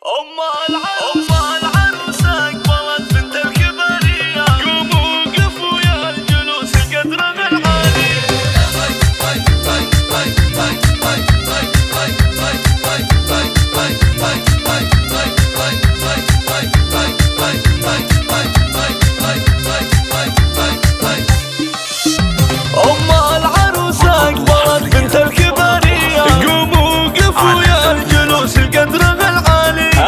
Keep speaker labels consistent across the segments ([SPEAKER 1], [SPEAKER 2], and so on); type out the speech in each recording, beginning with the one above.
[SPEAKER 1] أم العروسة أقبلت بنت الكبارية، قوموا وقفوا يا الجلوس القدر العالي. أم العروسة أقبلت بنت الكبارية، قوموا وقفوا يا الجلوس القدر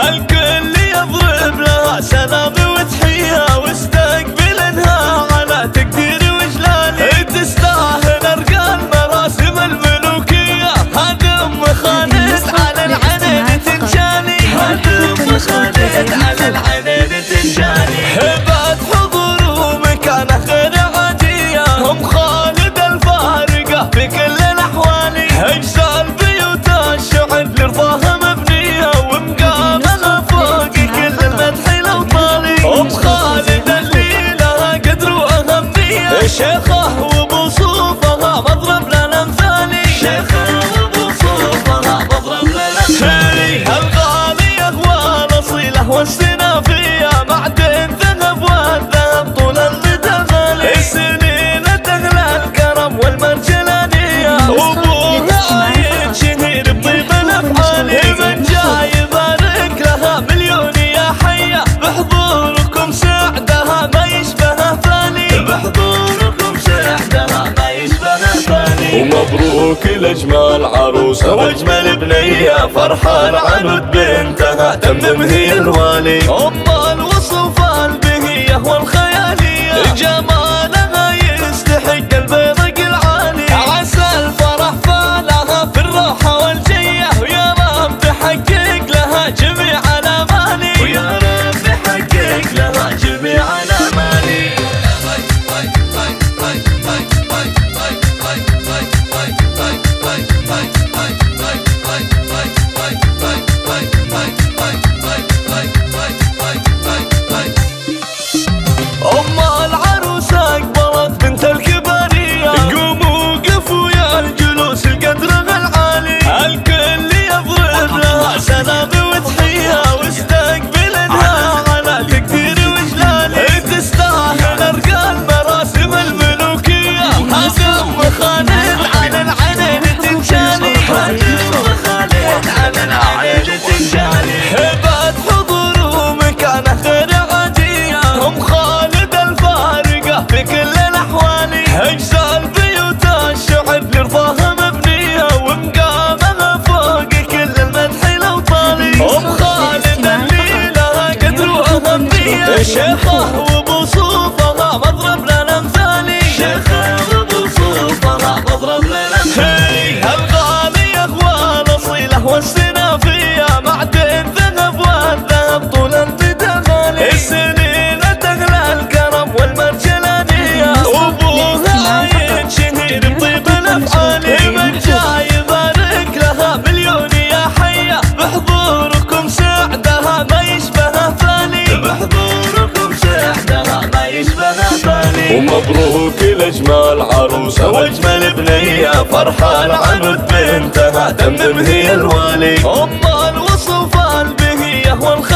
[SPEAKER 1] الكل يضرب لها سلام وتحية واستقبلنها على تقدير وجلالي. تستاهل ارقى المراسم الملوكية، هذا ام خالد على العنين تنشالي، هذا ام خالد على العنين تنشالي. هبات حضور ومكانه غير عادية، ام خالد الفارقة في كل الاحوال. اجزال بيوت الشعر لرضاها مبنية، ومقامها فوق كل المدح لو طالي. ام خالد اللي لها قدر واهمية، شيخه وبوصوفها مضرب للامثال، شيخه وبوصوفها مضرب للامثال. الغالية والاصيلة والسنافية، معدن ذهب والذهب طول المدى غالي. سنين تغلى الكرم والمرجلانية، وابوها ينشهر بطيب الافعال. من جاي يبارك لها مليون يا حية، بحضوركم سعدها ما يشبه ثاني، بحضوركم سعدها ما يشبه ثاني. ومبروك لاجمل عروسة واجمل بنية، فرحة العنود بنتها تمم هي الوالي. ام الوصف البهية والخيالية، جمالها يستحق البيضق العالي. عسى الفرح فالها في الروحة والجية، ويا رب تحقق لها جميع الاماني، ويا رب تحقق لها جميع الاماني. أم العروسة أقبلت بنت الكبارية، قوموا وقفوا يا الجلوس القدر العالي. الكل يضرب لها سلام وتحية واستقبلنها على تقدير وجلالي. تستاهل ارقى المراسم الملوكية، هذا ام خالد على العنين تنشالي، هذا ام خالد على العنين تنشالي. هبات حضور ومكانه غير عادية، ام خالد الفارقة في كل الاحوال. اجزال بيوت الشعر لرضاها مبنية، ومقامها فوق كل المدح لو طالي. ام خالد اللي لها قدر واهمية، شيخه وبوصوفها مضرب للامثال، شيخه وبوصوفها مضرب للامثال. الغالية والاصيلة والسنافية، معدن ذهب والذهب طول المدى غالي. سنين تغلى الكرم والمرجلانية، وابوها ينشهر بطيب الافعال. من جاي يبارك لها مليون يا حية، بحضوركم سعدها ما يشبه ثاني، بحضوركم سعدها ما يشبه ثاني. ومبروك لاجمل عروسة واجمل بنية، فرحة العنود بنتها تمم هي الوالي. ام الوصف البهية والخيالية،